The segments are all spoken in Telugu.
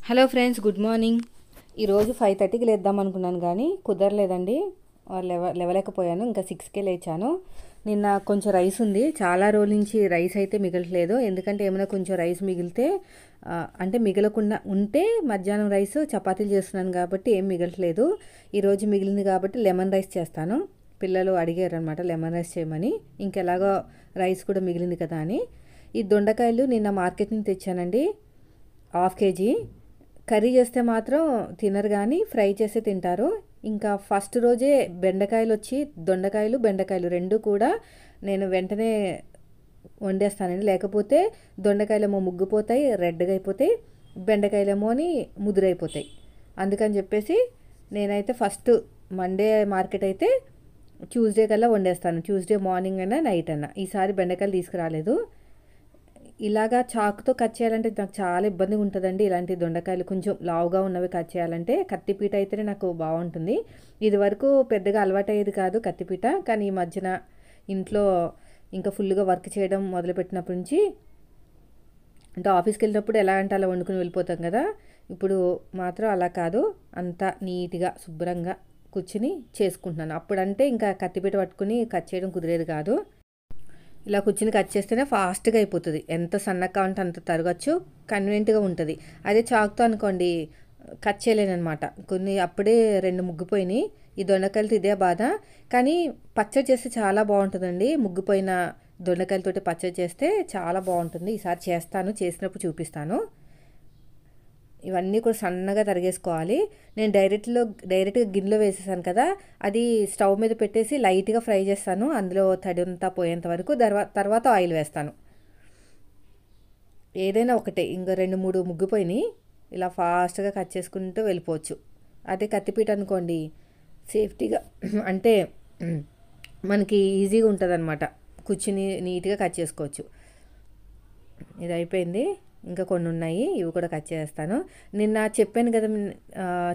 Hello friends, good morning. ఈరోజు 5:30కి లేద్దాం అనుకున్నాను కానీ కుదరలేదండి. లేవలేకపోయాను. ఇంకా 6కే లేచాను. నిన్న కొంచెం రైస్ ఉంది. చాలా రోజుల నుంచి రైస్ అయితే మిగలట్లేదు. ఎందుకంటే ఏమైనా కొంచెం రైస్ మిగిలితే అంటే మిగలకుండా ఉంటే మధ్యాహ్నం రైస్ చపాతీలు చేస్తున్నాను కాబట్టి ఏం మిగలట్లేదు. ఈరోజు మిగిలింది కాబట్టి లెమన్ రైస్ చేస్తాను. పిల్లలు అడిగారు అనమాట లెమన్ రైస్ చేయమని. ఇంకెలాగో రైస్ కూడా మిగిలింది కదా అని. ఈ దొండకాయలు నిన్న మార్కెట్ నుంచి తెచ్చానండి. 1/2 కేజీ. కర్రీ చేస్తే మాత్రం తినరు కానీ ఫ్రై చేసి తింటారు. ఇంకా ఫస్ట్ రోజే బెండకాయలు వచ్చి దొండకాయలు బెండకాయలు రెండు కూడా నేను వెంటనే వండేస్తానండి. లేకపోతే దొండకాయలేమో ముగ్గిపోతాయి, రెడ్గా అయిపోతాయి, బెండకాయలేమో అని ముదురైపోతాయి. అందుకని చెప్పేసి నేనైతే ఫస్ట్ మండే మార్కెట్ అయితే ట్యూస్డే కల్లా వండేస్తాను. ట్యూస్డే మార్నింగ్ అయినా నైట్ అయినా. ఈసారి బెండకాయలు తీసుకురాలేదు. ఇలాగా చాకుతో కట్ చేయాలంటే నాకు చాలా ఇబ్బందిగా ఉంటుందండి. ఇలాంటి దొండకాయలు కొంచెం లావుగా ఉన్నవి కట్ చేయాలంటే కత్తిపీట అయితేనే నాకు బాగుంటుంది. ఇది వరకు పెద్దగా అలవాటు అయ్యేది కాదు కత్తిపీట. కానీ ఈ మధ్యన ఇంట్లో ఇంకా ఫుల్గా వర్క్ చేయడం మొదలుపెట్టినప్పటి నుంచి, అంటే ఆఫీస్కి వెళ్ళినప్పుడు ఎలా అంటే అలా వండుకుని వెళ్ళిపోతాం కదా. ఇప్పుడు మాత్రం అలా కాదు, అంతా నీట్గా శుభ్రంగా కూర్చుని చేసుకుంటున్నాను. అప్పుడంటే ఇంకా కత్తిపీట పట్టుకుని కట్ చేయడం కుదిరేది కాదు. ఇలా కూర్చుని కట్ చేస్తేనే ఫాస్ట్గా అయిపోతుంది. ఎంత సన్నగా కావాలంటే అంత తరగచ్చు, కన్వీనియంట్గా ఉంటుంది. అదే చాకుతో అనుకోండి కట్ చేయలేనమాట. కొన్ని అప్పుడే 2 ముగ్గిపోయినాయి. ఈ దొండకాయలతో ఇదే బాధ. కానీ పచ్చడి చేస్తే చాలా బాగుంటుందండి. ముగ్గిపోయిన దొండకాయలతోటి పచ్చడి చేస్తే చాలా బాగుంటుంది. ఈసారి చేస్తాను, చేసినప్పుడు చూపిస్తాను. ఇవన్నీ కూడా సన్నగా తరిగేసుకోవాలి. నేను డైరెక్ట్గా గిన్నెలో వేసేసాను కదా, అది స్టవ్ మీద పెట్టేసి లైట్గా ఫ్రై చేస్తాను. అందులో తడి అంతా పోయేంత వరకు. తర్వాత ఆయిల్ వేస్తాను. ఏదైనా ఒకటే, ఇంకా 2-3 ముగ్గిపోయినాయి. ఇలా ఫాస్ట్గా కట్ చేసుకుంటూ వెళ్ళిపోవచ్చు. అదే కత్తిపీట అనుకోండి సేఫ్టీగా అంటే మనకి ఈజీగా ఉంటుంది అనమాట. కూర్చుని నీట్గా కట్ చేసుకోవచ్చు. ఇది అయిపోయింది. ఇంకా కొన్ని ఉన్నాయి, ఇవి కూడా కట్ చేస్తాను. నిన్న చెప్పాను కదా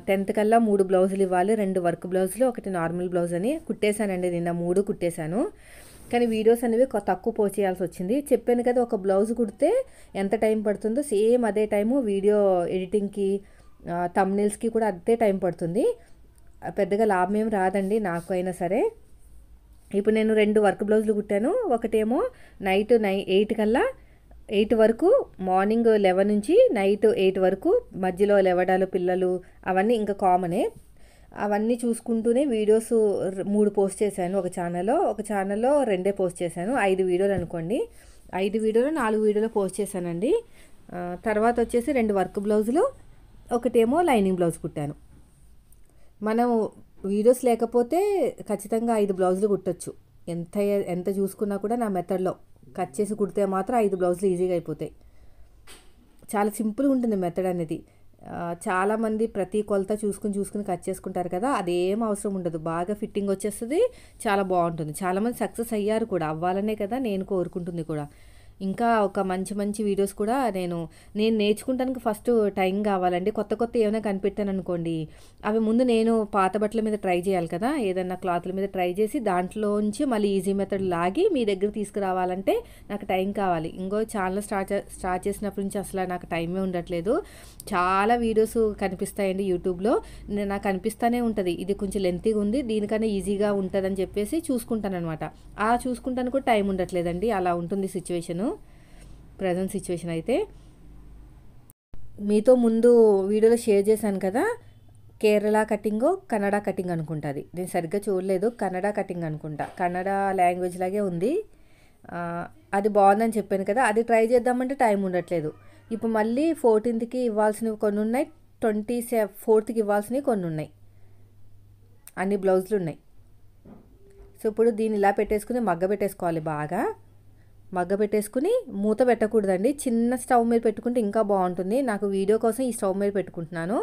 10th కల్లా 3 బ్లౌజులు ఇవ్వాలి. 2 వర్క్ బ్లౌజులు, 1 నార్మల్ బ్లౌజ్ అని కుట్టేశానండి. నిన్న 3 కుట్టేశాను. కానీ వీడియోస్ అనేవి తక్కువ పోస్ట్ చేయాల్సి వచ్చింది. చెప్పాను కదా ఒక బ్లౌజ్ కుడితే ఎంత టైం పడుతుందో సేమ్ అదే టైము వీడియో ఎడిటింగ్కి, థంబ్నెయిల్స్కి కూడా అదే టైం పడుతుంది. పెద్దగా లాభం ఏం రాదండి నాకు అయినా సరే. ఇప్పుడు నేను 2 వర్క్ బ్లౌజులు కుట్టాను. ఒకటేమో నైట్ 8 కల్లా 8 వరకు, మార్నింగ్ 11 నుంచి నైట్ 8 వరకు, మధ్యలో లేవడాలు పిల్లలు అవన్నీ ఇంకా కామనే. అవన్నీ చూసుకుంటూనే వీడియోస్ 3 పోస్ట్ చేశాను. ఒక ఛానల్లో 2 పోస్ట్ చేశాను. 5 వీడియోలు అనుకోండి. 5 వీడియోలు 4 వీడియోలు పోస్ట్ చేశానండి. తర్వాత వచ్చేసి 2 వర్క్ బ్లౌజులు, ఒకటేమో లైనింగ్ బ్లౌజ్ కుట్టాను. మనం వీడియోస్ లేకపోతే ఖచ్చితంగా 5 బ్లౌజులు కుట్టచ్చు. ఎంత చూసుకున్నా కూడా నా మెథడ్లో కట్ చేసి కుడితే మాత్రం 5 బ్లౌజులు ఈజీగా అయిపోతాయి. చాలా సింపుల్గా ఉంటుంది మెథడ్ అనేది. చాలామంది ప్రతి కొలత చూసుకుని కట్ చేసుకుంటారు కదా, అదేం అవసరం ఉండదు. బాగా ఫిట్టింగ్ వచ్చేస్తుంది, చాలా బాగుంటుంది. చాలామంది సక్సెస్ అయ్యారు కూడా. అవ్వాలనే కదా నేను కోరుకుంటుంది కూడా. ఇంకా ఒక మంచి వీడియోస్ కూడా నేను నేర్చుకుంటానికి ఫస్ట్ టైం కావాలండి. కొత్త ఏమైనా కనిపెట్టాను అనుకోండి, అవి ముందు నేను పాత బట్టల మీద ట్రై చేయాలి కదా, ఏదైనా క్లాత్ల మీద ట్రై చేసి దాంట్లోంచి మళ్ళీ ఈజీ మెథడ్ లాగి మీ దగ్గర తీసుకురావాలంటే నాకు టైం కావాలి. ఇంకో ఛానల్ స్టార్ట్ చేసినప్పటి నుంచి అసలు నాకు టైమే ఉండట్లేదు. చాలా వీడియోస్ కనిపిస్తాయండి యూట్యూబ్లో. నాకు అనిపిస్తూనే ఉంటుంది ఇది కొంచెం లెంతీగా ఉంది, దీనికన్నా ఈజీగా ఉంటుందని చెప్పేసి చూసుకుంటాను అనమాట. చూసుకుంటాను కూడా టైం ఉండట్లేదండి. అలా ఉంటుంది ప్రజెంట్ సిచ్యువేషన్ అయితే. మీతో ముందు వీడియోలో షేర్ చేశాను కదా, కేరళ కటింగ్, కన్నడ కటింగ్ అనుకుంటుంది. నేను సరిగ్గా చూడలేదు. కన్నడ కటింగ్ అనుకుంటా. కన్నడ లాంగ్వేజ్ లాగే ఉంది. అది బాగుందని చెప్పాను కదా, అది ట్రై చేద్దామంటే టైం ఉండట్లేదు. ఇప్పుడు మళ్ళీ 14థ్కి ఇవ్వాల్సినవి కొన్ని ఉన్నాయి, 24థ్కి ఇవ్వాల్సినవి కొన్ని ఉన్నాయి. అన్ని బ్లౌజులు ఉన్నాయి. సో ఇప్పుడు దీన్ని ఇలా పెట్టేసుకుని మగ్గ పెట్టేసుకోవాలి. బాగా మగ్గ పెట్టేసుకుని మూత పెట్టకూడదండి. చిన్న స్టవ్ మీద పెట్టుకుంటే ఇంకా బాగుంటుంది. నాకు వీడియో కోసం ఈ స్టవ్ మీద పెట్టుకుంటున్నాను.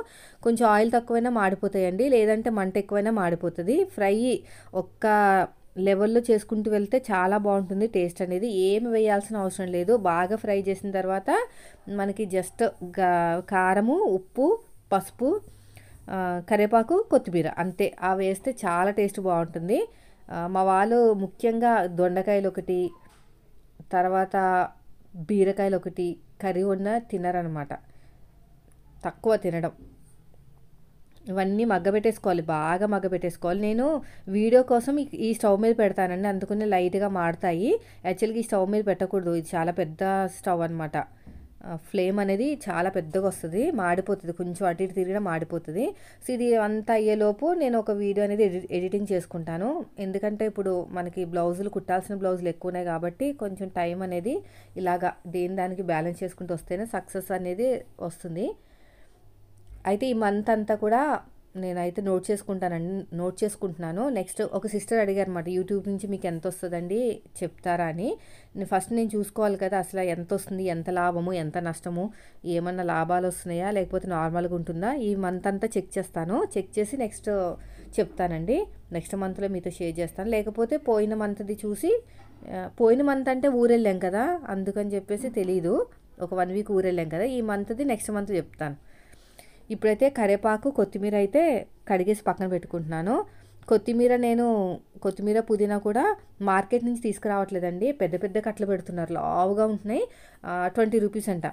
కొంచెం ఆయిల్ తక్కువైనా మాడిపోతాయండి, లేదంటే మంట ఎక్కువైనా మాడిపోతుంది. ఫ్రై ఒక్క లెవెల్లో చేసుకుంటూ వెళ్తే చాలా బాగుంటుంది టేస్ట్ అనేది. ఏమి వేయాల్సిన అవసరం లేదు. బాగా ఫ్రై చేసిన తర్వాత మనకి జస్ట్ కారము, ఉప్పు, పసుపు, కరివేపాకు, కొత్తిమీర అంతే. అవి వేస్తే చాలా టేస్ట్ బాగుంటుంది. మా వాళ్ళు ముఖ్యంగా దొండకాయలు ఒకటి, తర్వాత బీరకాయలు ఒకటి కర్రీ ఉన్న తినరనమాట. తక్కువ తినడం. ఇవన్నీ మగ్గబెట్టేసుకోవాలి, బాగా మగ్గబెట్టేసుకోవాలి. నేను వీడియో కోసం ఈ స్టవ్ మీద పెడతానండి, అందుకనే లైట్గా మాడతాయి. యాక్చువల్గా ఈ స్టవ్ మీద పెట్టకూడదు, ఇది చాలా పెద్ద స్టవ్ అనమాట. ఫ్లేమ్ అనేది చాలా పెద్దగా వస్తుంది, మాడిపోతుంది, కొంచెం అటు ఇటు తిరిగినా మాడిపోతుంది. సో ఇది అంతా అయ్యేలోపు నేను ఒక వీడియో అనేది ఎడిటింగ్ చేసుకుంటాను. ఎందుకంటే ఇప్పుడు మనకి బ్లౌజులు కుట్టాల్సిన బ్లౌజులు ఎక్కువ ఉన్నాయి కాబట్టి కొంచెం టైం అనేది ఇలాగా దానికి బ్యాలెన్స్ చేసుకుంటూ వస్తేనే సక్సెస్ అనేది వస్తుంది. అయితే ఈ మంత్ అంతా కూడా నేనైతే నోట్ చేసుకుంటున్నాను. నెక్స్ట్ ఒక సిస్టర్ అడిగారు అనమాట, యూట్యూబ్ నుంచి మీకు ఎంత వస్తుందండి చెప్తారా అని. ఫస్ట్ నేను చూసుకోవాలి కదా అసలు ఎంత వస్తుంది, ఎంత లాభము, ఎంత నష్టము, ఏమన్నా లాభాలు వస్తున్నాయా లేకపోతే నార్మల్గా ఉంటుందా, ఈ మంత్ అంతా చెక్ చేస్తాను. చెక్ చేసి నెక్స్ట్ చెప్తానండి. నెక్స్ట్ మంత్లో మీతో షేర్ చేస్తాను. లేకపోతే పోయిన మంత్ది చూసి, పోయిన మంత్ అంటే ఊరెళ్ళాం కదా అందుకని చెప్పేసి తెలీదు, ఒక 1 వీక్ ఊరెళ్ళాం కదా, ఈ మంత్ది నెక్స్ట్ మంత్ చెప్తాను. ఇప్పుడైతే కరివేపాకు కొత్తిమీర అయితే కడిగేసి పక్కన పెట్టుకుంటున్నాను. కొత్తిమీర పుదీనా కూడా మార్కెట్ నుంచి తీసుకురావట్లేదండి, పెద్ద పెద్ద కట్టలు పెడుతున్నారు, లావుగా ఉంటున్నాయి. 20 రూపీస్ అంట.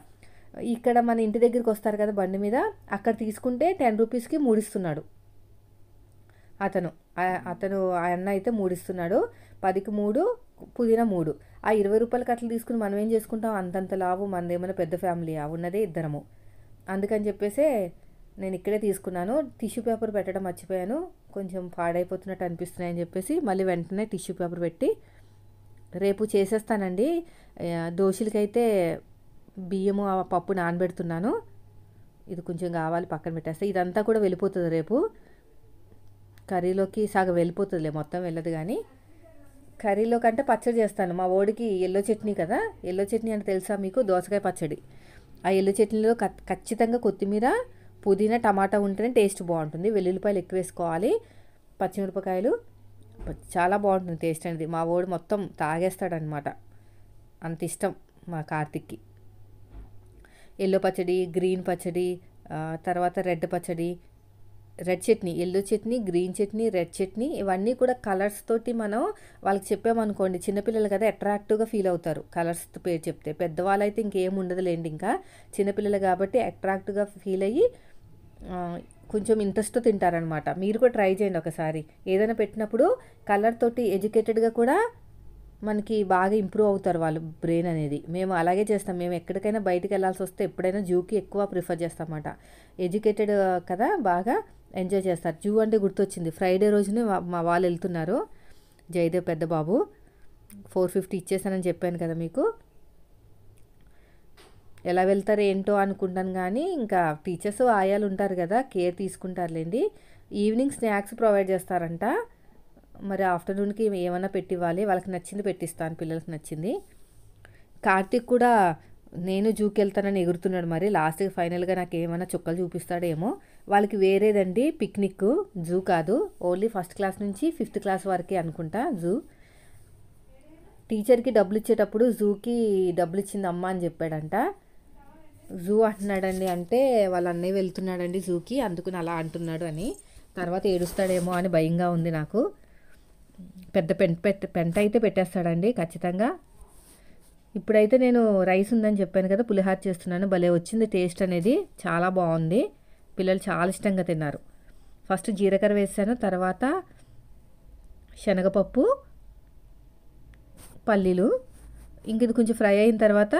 ఇక్కడ మన ఇంటి దగ్గరికి వస్తారు కదా బండి మీద, అక్కడ తీసుకుంటే 10 రూపీస్కి 3 ఇస్తున్నాడు అతను. ఆ అన్న అయితే 3 ఇస్తున్నాడు, 10కి 3, పుదీనా 3. ఆ 20 రూపాయల కట్టలు తీసుకుని మనం ఏం చేసుకుంటాం, అంతంత లావు, మనదేమైనా పెద్ద ఫ్యామిలీ, ఉన్నదే ఇద్దరము. అందుకని చెప్పేసి నేను ఇక్కడే తీసుకున్నాను. టిష్యూ పేపర్ పెట్టడం మర్చిపోయాను, కొంచెం పాడైపోతున్నట్టు అనిపిస్తున్నాయని చెప్పేసి మళ్ళీ వెంటనే టిష్యూ పేపర్ పెట్టి రేపు చేసేస్తానండి. దోశలకైతే బియ్యము పప్పు నానబెడుతున్నాను, ఇది కొంచెం కావాలి పక్కన పెట్టేస్తే. ఇదంతా కూడా వెళ్ళిపోతుంది రేపు కర్రీలోకి, సగం వెళ్ళిపోతుందిలే, మొత్తం వెళ్ళదు కానీ. కర్రీలో కంటే పచ్చడి చేస్తాను. మా ఓడికి ఎల్లో చట్నీ కదా, ఎల్లో చట్నీ అంటే తెలుసా మీకు, దోసకాయ పచ్చడి. ఆ ఎల్లు చట్నీలో ఖచ్చితంగా కొత్తిమీర, పుదీనా, టమాటా ఉంటేనే టేస్ట్ బాగుంటుంది. వెల్లుల్లిపాయలు ఎక్కువ వేసుకోవాలి, పచ్చిమిరపకాయలు, చాలా బాగుంటుంది టేస్ట్ అనేది. మా వాడు మొత్తం తాగేస్తాడనమాట, అంత ఇష్టం మా కార్తిక్కి. ఎల్లో పచ్చడి, గ్రీన్ పచ్చడి, తర్వాత రెడ్ పచ్చడి, red chutney, yellow chutney, green chutney, red chutney, ఇవన్నీ కూడా కలర్స్ తోటి మనం వాళ్ళకి చెప్పామనుకోండి, చిన్నపిల్లలు కదా అట్రాక్టివ్గా ఫీల్ అవుతారు కలర్స్ పేరు చెప్తే. పెద్దవాళ్ళు అయితే ఇంకేం ఉండదులేండి, ఇంకా చిన్నపిల్లలు కాబట్టి అట్రాక్టివ్గా ఫీల్ అయ్యి కొంచెం ఇంట్రెస్ట్తో తింటారనమాట. మీరు కూడా ట్రై చేయండి ఒకసారి, ఏదైనా పెట్టినప్పుడు కలర్ తోటి ఎడ్యుకేటెడ్గా కూడా మనకి బాగా ఇంప్రూవ్ అవుతారు వాళ్ళు బ్రెయిన్ అనేది. మేము అలాగే చేస్తాం, మేము ఎక్కడికైనా బయటికి వెళ్ళాల్సి వస్తే ఎప్పుడైనా జూకి ఎక్కువ ప్రిఫర్ చేస్తామన్నమాట. ఎడ్యుకేటెడ్ కదా బాగా ఎంజాయ్ చేస్తారు. జూ అంటే గుర్తొచ్చింది, ఫ్రైడే రోజునే మా వాళ్ళు వెళ్తున్నారు, జయదేవ్ పెద్ద బాబు. 450 ఇచ్చేసానని చెప్పాను కదా మీకు. ఎలా వెళ్తారు ఏంటో అనుకుంటాను కానీ ఇంకా టీచర్స్ ఆయాలు ఉంటారు కదా, కేర్ తీసుకుంటారులేండి. ఈవినింగ్ స్నాక్స్ ప్రొవైడ్ చేస్తారంట, మరి ఆఫ్టర్నూన్కి ఏమైనా పెట్టివ్వాలి, వాళ్ళకి నచ్చింది పెట్టిస్తాను, పిల్లలకి నచ్చింది. కార్తీక్ కూడా నేను జూకి వెళ్తానని ఎగురుతున్నాడు, మరి లాస్ట్కి ఫైనల్గా నాకు ఏమైనా చుక్కలు చూపిస్తాడేమో. వాళ్ళకి వేరేదండి పిక్నిక్, జూ కాదు, ఓన్లీ 1st క్లాస్ నుంచి 5th క్లాస్ వరకే అనుకుంటా జూ. టీచర్కి డబ్బులు ఇచ్చేటప్పుడు జూకి డబ్బులు ఇచ్చింది అమ్మ అని చెప్పాడంట. జూ అంటున్నాడండి అంటే వాళ్ళ అన్నయ్య వెళ్తున్నాడండి జూకి, అందుకుని అలా అంటున్నాడు అని. తర్వాత ఏడుస్తాడేమో అని భయంగా ఉంది నాకు. పెద్ద పెంట అయితే పెట్టేస్తాడండి ఖచ్చితంగా. ఇప్పుడైతే నేను రైస్ ఉందని చెప్పాను కదా, పులిహార చేస్తున్నాను. భలే వచ్చింది టేస్ట్ అనేది, చాలా బాగుంది, పిల్లలు చాలా ఇష్టంగా తిన్నారు. ఫస్ట్ జీలకర్ర వేసాను, తర్వాత శనగపప్పు, పల్లీలు, ఇంక ఇది కొంచెం ఫ్రై అయిన తర్వాత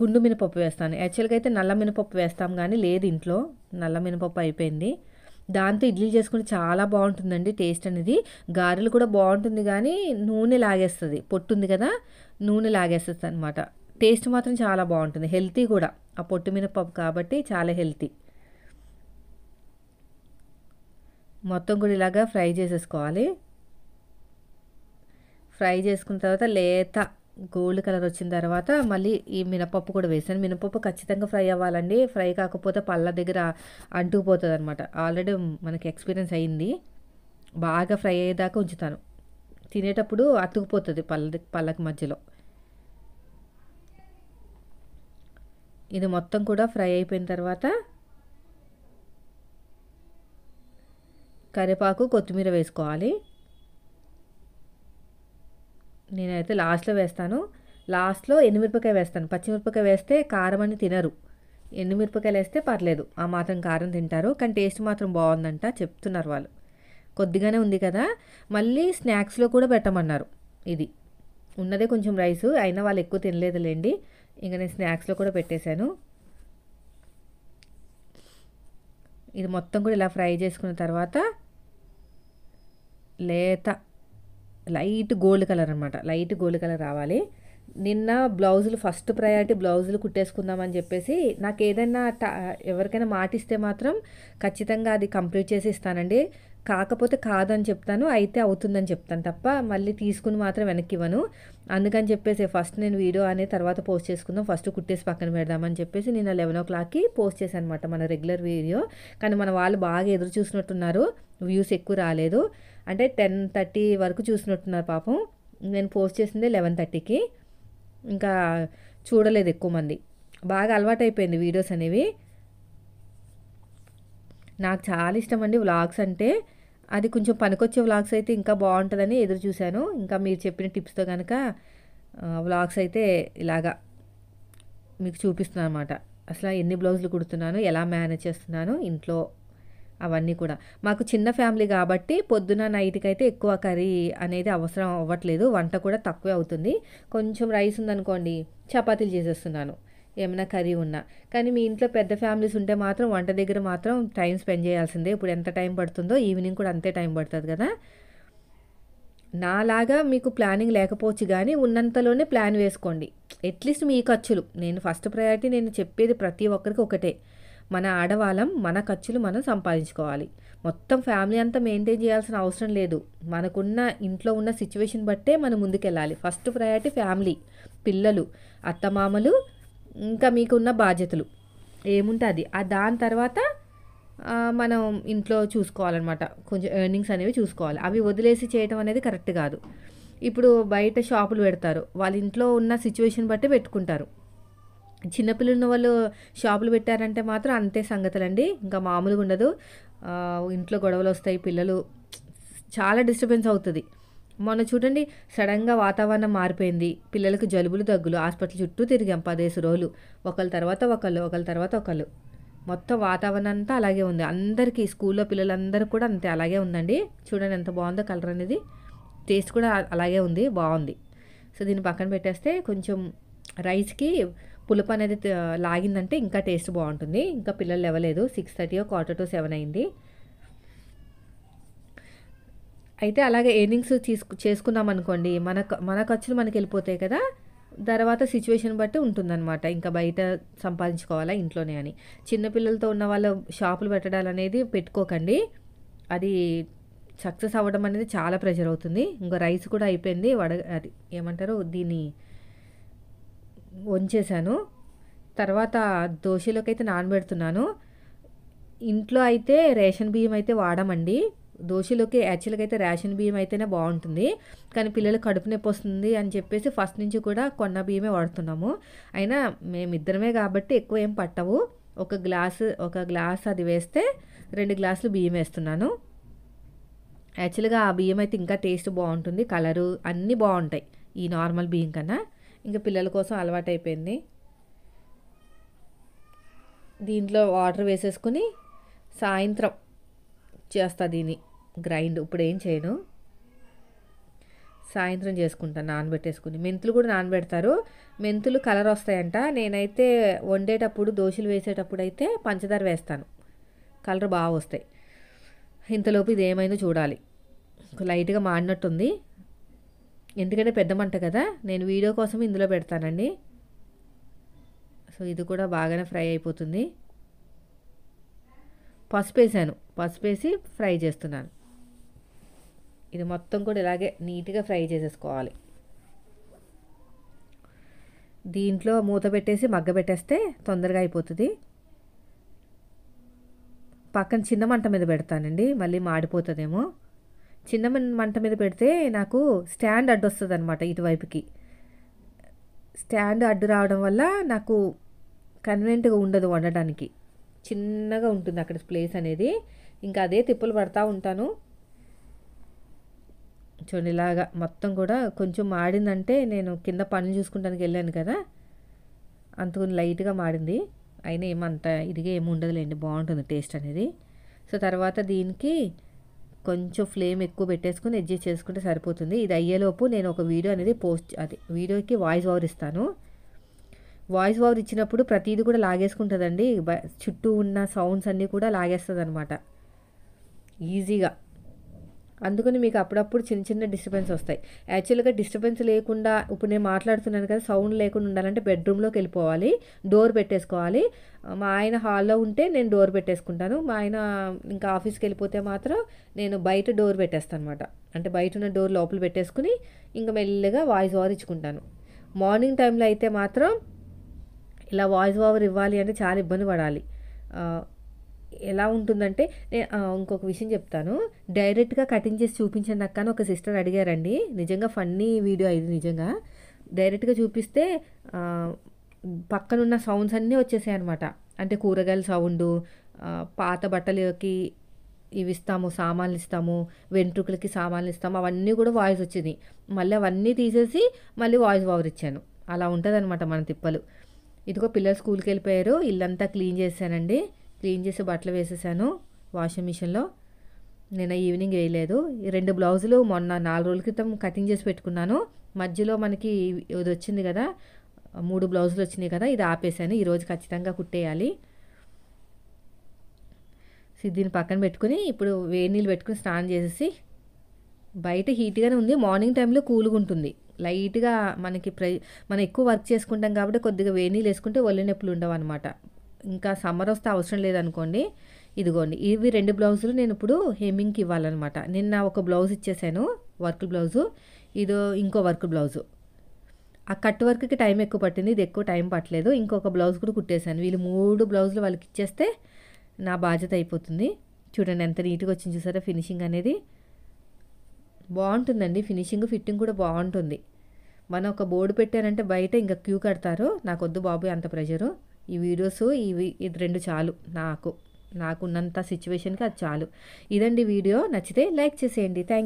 గుండు మినపప్పు వేస్తాను. యాక్చువల్గా అయితే నల్ల మినపప్పు వేస్తాం కానీ లేదు ఇంట్లో, నల్ల మినపప్పు అయిపోయింది. దాంతో ఇడ్లీ చేసుకుంటే చాలా బాగుంటుందండి టేస్ట్ అనేది. గారెలు కూడా బాగుంటుంది కానీ నూనె లాగేస్తుంది, పొట్టుంది కదా నూనె లాగేస్తుంది అనమాట. టేస్ట్ మాత్రం చాలా బాగుంటుంది, హెల్తీ కూడా, ఆ పొట్టు మినపప్పు కాబట్టి చాలా హెల్తీ. మొత్తం కూడా ఇలాగా ఫ్రై చేసేసుకోవాలి. ఫ్రై చేసుకున్న తర్వాత లేత గోల్డ్ కలర్ వచ్చిన తర్వాత మళ్ళీ ఈ మినపప్పు కూడా వేసాను. మినపప్పు ఖచ్చితంగా ఫ్రై అవ్వాలండి, ఫ్రై కాకపోతే పళ్ళ దగ్గర అంటుకుపోతుంది అనమాట. ఆల్రెడీ మనకి ఎక్స్పీరియన్స్ అయ్యింది. బాగా ఫ్రై అయ్యేదాకా ఉంచుతాను, తినేటప్పుడు అతుకుపోతుంది పళ్ళకి మధ్యలో. ఇది మొత్తం కూడా ఫ్రై అయిపోయిన తర్వాత కరివేపాకు, కొత్తిమీర వేసుకోవాలి. నేనైతే లాస్ట్లో వేస్తాను. లాస్ట్లో ఎండుమిరపకాయ వేస్తాను, పచ్చిమిరపకాయ వేస్తే కారం అని తినరు. ఎండుమిరపకాయలు వేస్తే పర్లేదు, ఆ మాత్రం కారం తింటారు. కానీ టేస్ట్ మాత్రం బాగుందంట చెప్తున్నారు వాళ్ళు. కొద్దిగానే ఉంది కదా, మళ్ళీ స్నాక్స్లో కూడా పెట్టమన్నారు. ఇది ఉన్నదే కొంచెం రైసు, అయినా వాళ్ళు ఎక్కువ తినలేదులేండి. ఇంకా నేను స్నాక్స్లో కూడా పెట్టేశాను. ఇది మొత్తం కూడా ఇలా ఫ్రై చేసుకున్న తర్వాత లేత లైట్ గోల్డ్ కలర్ అనమాట, లైట్ గోల్డ్ కలర్ రావాలి. నిన్న బ్లౌజులు ఫస్ట్ ప్రయారిటీ బ్లౌజులు కుట్టేసుకుందామని చెప్పేసి, నాకు ఏదైనా ఎవరికైనా మాట ఇస్తే మాత్రం ఖచ్చితంగా అది కంప్లీట్ చేసి ఇస్తానండి. కాకపోతే కాదని చెప్తాను, అయితే అవుతుందని చెప్తాను తప్ప మళ్ళీ తీసుకుని మాత్రం వెనక్కి ఇవ్వను. అందుకని చెప్పేసి ఫస్ట్ నేను వీడియో అనేది తర్వాత పోస్ట్ చేసుకుందాం, ఫస్ట్ కుట్టేసి పక్కన పెడదామని చెప్పేసి నేను 11 o'clockకి పోస్ట్ చేశాను అనమాట మన రెగ్యులర్ వీడియో. కానీ మన వాళ్ళు బాగా ఎదురు చూసినట్టున్నారు, వ్యూస్ ఎక్కువ రాలేదు. అంటే 10:30 వరకు చూసినట్టున్నారు పాపం. నేను పోస్ట్ చేసింది 11:30కి, ఇంకా చూడలేదు ఎక్కువ మంది. బాగా అలవాటైపోయింది వీడియోస్ అనేవి. నాకు చాలా ఇష్టం అండి వ్లాగ్స్ అంటే. అది కొంచెం పనికొచ్చే వ్లాగ్స్ అయితే ఇంకా బాగుంటుందని ఎదురు చూశాను. ఇంకా మీరు చెప్పిన టిప్స్తో కనుక వ్లాగ్స్ అయితే ఇలాగా మీకు చూపిస్తున్నాను అనమాట. అసలు ఎన్ని బ్లౌజులు కుడుతున్నాను, ఎలా మేనేజ్ చేస్తున్నాను ఇంట్లో, అవన్నీ కూడా. మాకు చిన్న ఫ్యామిలీ కాబట్టి పొద్దున నైట్కి అయితే ఎక్కువ కర్రీ అనేది అవసరం అవ్వట్లేదు, వంట కూడా తక్కువే అవుతుంది. కొంచెం రైస్ ఉందనుకోండి చపాతీలు చేసేస్తున్నాను, ఏమైనా కర్రీ ఉన్నా. కానీ మీ ఇంట్లో పెద్ద ఫ్యామిలీస్ ఉంటే మాత్రం వంట దగ్గర మాత్రం టైం స్పెండ్ చేయాల్సిందే. ఇప్పుడు ఎంత టైం పడుతుందో ఈవినింగ్ కూడా అంతే టైం పడుతుంది కదా. నాలాగా మీకు ప్లానింగ్ లేకపోవచ్చు, కానీ ఉన్నంతలోనే ప్లాన్ వేసుకోండి. అట్లీస్ట్ మీ ఖర్చులు, నేను ఫస్ట్ ప్రయారిటీ నేను చెప్పేది ప్రతి ఒక్కరికి ఒకటే, మన ఆడవాళ్ళం మన ఖర్చులు మనం సంపాదించుకోవాలి. మొత్తం ఫ్యామిలీ అంతా మెయింటైన్ చేయాల్సిన అవసరం లేదు. మనకున్న ఇంట్లో ఉన్న సిచ్యువేషన్ బట్టే మనం ముందుకెళ్ళాలి. ఫస్ట్ ప్రయారిటీ ఫ్యామిలీ, పిల్లలు, అత్తమామలు, ఇంకా మీకున్న బాధ్యతలు ఏముంటే అది. దాని తర్వాత మనం ఇంట్లో చూసుకోవాలన్నమాట. కొంచెం ఎర్నింగ్స్ అనేవి చూసుకోవాలి. అవి వదిలేసి చేయటం అనేది కరెక్ట్ కాదు. ఇప్పుడు బయట షాపులు పెడతారు, వాళ్ళ ఇంట్లో ఉన్న సిచ్యువేషన్ బట్టి పెట్టుకుంటారు. చిన్నపిల్లలు ఉన్న వాళ్ళు షాపులు పెట్టారంటే మాత్రం అంతే సంగతులండి, ఇంకా మామూలుగా ఉండదు. ఇంట్లో గొడవలు వస్తాయి, పిల్లలు చాలా డిస్టర్బెన్స్ అవుతుంది. మొన్న చూడండి సడన్గా వాతావరణం మారిపోయింది, పిల్లలకు జలుబులు దగ్గులు, హాస్పిటల్ చుట్టూ తిరిగాం 10 రోజులు, ఒకళ్ళ తర్వాత ఒకళ్ళు. మొత్తం వాతావరణం అంతా అలాగే ఉంది. అందరికీ స్కూల్లో పిల్లలందరూ కూడా అంతే అలాగే ఉందండి. చూడండి ఎంత బాగుందో కలర్ అనేది, టేస్ట్ కూడా అలాగే ఉంది, బాగుంది. సో దీన్ని పక్కన పెట్టేస్తే కొంచెం రైస్కి పులుపు అనేది లాగిందంటే ఇంకా టేస్ట్ బాగుంటుంది. ఇంకా పిల్లలు లేవలేదు, 6:30 7 అయింది. అయితే అలాగే ఎర్నింగ్స్ చేసుకున్నాం అనుకోండి, మన ఖర్చులు మనకి వెళ్ళిపోతాయి కదా. తర్వాత సిచ్యువేషన్ బట్టి ఉంటుందన్నమాట, ఇంకా బయట సంపాదించుకోవాలా ఇంట్లోనే అని. చిన్నపిల్లలతో ఉన్న వాళ్ళ షాపులు పెట్టడాలు అనేది పెట్టుకోకండి, అది సక్సెస్ అవ్వడం అనేది చాలా ప్రెషర్ అవుతుంది. ఇంకా రైస్ కూడా అయిపోయింది, అది ఏమంటారు దీన్ని వంచేసాను. తర్వాత దోశలోకి అయితే నానబెడుతున్నాను. ఇంట్లో అయితే రేషన్ బియ్యం అయితే వాడమండి, దోశలోకి యాక్చువల్గా అయితే రేషన్ బియ్యం అయితేనే బాగుంటుంది. కానీ పిల్లలు కడుపు నొప్పి వస్తుంది అని చెప్పేసి ఫస్ట్ నుంచి కూడా కొన్న బియ్యమే వాడుతున్నాము. అయినా మేమిద్దరమే కాబట్టి ఎక్కువ ఏం పట్టవు. ఒక గ్లాస్ అది వేస్తే 2 గ్లాసులు బియ్యం వేస్తున్నాను. యాక్చువల్గా ఆ బియ్యం అయితే ఇంకా టేస్ట్ బాగుంటుంది, కలరు అన్నీ బాగుంటాయి ఈ నార్మల్ బియ్యం కన్నా. ఇంకా పిల్లల కోసం అలవాటు అయిపోయింది. దీంట్లో వాటర్ వేసేసుకుని సాయంత్రం చేస్తా దీన్ని గ్రైండ్, ఇప్పుడు ఏం చేయను, సాయంత్రం చేసుకుంటాను నానబెట్టేసుకుని. మెంతులు కూడా నానబెడతారు, మెంతులు కలర్ వస్తాయంట. నేనైతే వండేటప్పుడు దోశలు వేసేటప్పుడు అయితే పంచదార వేస్తాను, కలర్ బాగా వస్తాయి. ఇంతలోపు ఇది ఏమైందో చూడాలి, లైట్గా మాడినట్టుంది. ఎందుకంటే పెద్ద మంట కదా, నేను వీడియో కోసం ఇందులో పెడతానండి. సో ఇది కూడా బాగానే ఫ్రై అయిపోతుంది. పసుపు వేసాను, పసుపు వేసి ఫ్రై చేస్తున్నాను. ఇది మొత్తం కూడా ఇలాగే నీట్గా ఫ్రై చేసేసుకోవాలి. దీంట్లో మూత పెట్టేసి మగ్గ పెట్టేస్తే తొందరగా అయిపోతుంది. పక్కన చిన్న మంట మీద పెడతానండి, మళ్ళీ మాడిపోతుందేమో. చిన్న మంట మీద పెడితే నాకు స్టాండ్ అడ్డు వస్తుంది అనమాట, ఇటువైపుకి స్టాండ్ అడ్డు రావడం వల్ల నాకు కన్వీనియంట్గా ఉండదు వండడానికి, చిన్నగా ఉంటుంది అక్కడ ప్లేస్ అనేది. ఇంకా అదే తిప్పులు పడతా ఉంటాను. చూడండి ఇలాగా మొత్తం కూడా కొంచెం మాడిందంటే, నేను కింద పని చూసుకుంటానికి వెళ్ళాను కదా, అంతకు లైట్గా మాడింది. అయినా ఏమంత ఇదిగా ఏమి ఉండదులేండి, బాగుంటుంది టేస్ట్ అనేది. సో తర్వాత దీనికి కొంచెం ఫ్లేమ్ ఎక్కువ పెట్టేసుకుని అడ్జస్ట్ చేసుకుంటే సరిపోతుంది. ఇది అయ్యేలోపు నేను ఒక వీడియో అనేది వీడియోకి వాయిస్ ఓవర్ ఇస్తాను. వాయిస్ ఓవర్ ఇచ్చినప్పుడు ప్రతిదీ కూడా లాగేసుకుంటుందండి, చుట్టూ ఉన్న సౌండ్స్ అన్నీ కూడా లాగేస్తుంది అనమాట ఈజీగా. అందుకని మీకు అప్పుడప్పుడు చిన్న చిన్న డిస్టర్బెన్స్ వస్తాయి. యాక్చువల్గా డిస్టర్బెన్స్ లేకుండా ఇప్పుడు నేను మాట్లాడుతున్నాను కదా, సౌండ్ లేకుండా ఉండాలంటే బెడ్రూమ్లోకి వెళ్ళిపోవాలి, డోర్ పెట్టేసుకోవాలి. మా ఆయన హాల్లో ఉంటే నేను డోర్ పెట్టేసుకుంటాను, మా ఆయన ఇంకా ఆఫీస్కి వెళ్ళిపోతే మాత్రం నేను బయట డోర్ పెట్టేస్తాను అనమాట. అంటే బయట ఉన్న డోర్ లోపల పెట్టేసుకుని ఇంకా మెల్లగా వాయిస్ ఓవర్ ఇచ్చుకుంటాను. మార్నింగ్ టైంలో అయితే మాత్రం ఇలా వాయిస్ ఓవర్ ఇవ్వాలి అంటే చాలా ఇబ్బంది పడాలి. ఎలా ఉంటుందంటే ఇంకొక విషయం చెప్తాను, డైరెక్ట్గా కటింగ్ చేసి చూపించండి అక్క అని ఒక సిస్టర్ అడిగారండి. నిజంగా ఫన్నీ వీడియో ఇది. నిజంగా డైరెక్ట్గా చూపిస్తే పక్కనున్న సౌండ్స్ అన్నీ వచ్చేసాయి అనమాట. అంటే కూరగాయల సౌండు, పాత బట్టలకి ఇవి ఇస్తాము, సామాన్లు ఇస్తాము, వెంట్రుకలకి సామాన్లు ఇస్తాము, అవన్నీ కూడా వాయిస్ వచ్చింది. మళ్ళీ అవన్నీ తీసేసి మళ్ళీ వాయిస్ ఓవర్ ఇచ్చాను. అలా ఉంటుంది అనమాట మన తిప్పలు. ఇదిగో పిల్లలు స్కూల్కి వెళ్ళిపోయారు, ఇల్లంతా క్లీన్ చేశానండి. క్లీన్ చేసి బట్టలు వేసేసాను వాషింగ్ మిషన్లో. నేను ఈవినింగ్ వేయలేదు. ఈ 2 బ్లౌజులు మొన్న 4 రోజుల క్రితం కటింగ్ చేసి పెట్టుకున్నాను. మధ్యలో మనకి ఇది వచ్చింది కదా, 3 బ్లౌజులు వచ్చినాయి కదా, ఇది ఆపేసాను. ఈరోజు ఖచ్చితంగా కుట్టేయాలి. దీన్ని పక్కన పెట్టుకుని ఇప్పుడు వేడి నీళ్ళు పెట్టుకుని స్నానం చేసేసి, బయట హీట్గానే ఉంది, మార్నింగ్ టైంలో కూల్గా ఉంటుంది లైట్గా. మనం ఎక్కువ వర్క్ చేసుకుంటాం కాబట్టి కొద్దిగా వేడి నీళ్ళు వేసుకుంటే ఒళ్ళు నొప్పులు ఉండవు అనమాట. ఇంకా సమ్మర్ వస్తే అవసరం లేదనుకోండి. ఇదిగోండి, ఇవి 2 బ్లౌజులు నేను ఇప్పుడు హెమ్మింగ్కి ఇవ్వాలన్నమాట. నిన్న ఒక బ్లౌజ్ ఇచ్చేసాను, వర్క్ బ్లౌజు. ఇదో ఇంకో వర్క్ బ్లౌజు. ఆ కట్ వర్క్కి టైం ఎక్కువ పట్టింది, ఇది ఎక్కువ టైం పట్టలేదు. ఇంకొక బ్లౌజ్ కూడా కుట్టేశాను. వీళ్ళు 3 బ్లౌజులు వాళ్ళకి ఇచ్చేస్తే నా బాధ్యత అయిపోతుంది. చూడండి ఎంత నీట్గా వచ్చింది చూసారా ఫినిషింగ్ అనేది. బాగుంటుందండి ఫినిషింగ్, ఫిట్టింగ్ కూడా బాగుంటుంది. మనం ఒక బోర్డు పెట్టారంటే బయట ఇంకా క్యూ కడతారు. నాకొద్దు బాబు అంత ప్రెషరు. ఈ వీడియోస్ ఇది 2 చాలు నాకున్నంత సిచ్యువేషన్కి, అది చాలు. ఇదండి వీడియో. నచ్చితే లైక్ చేసేయండి. థ్యాంక్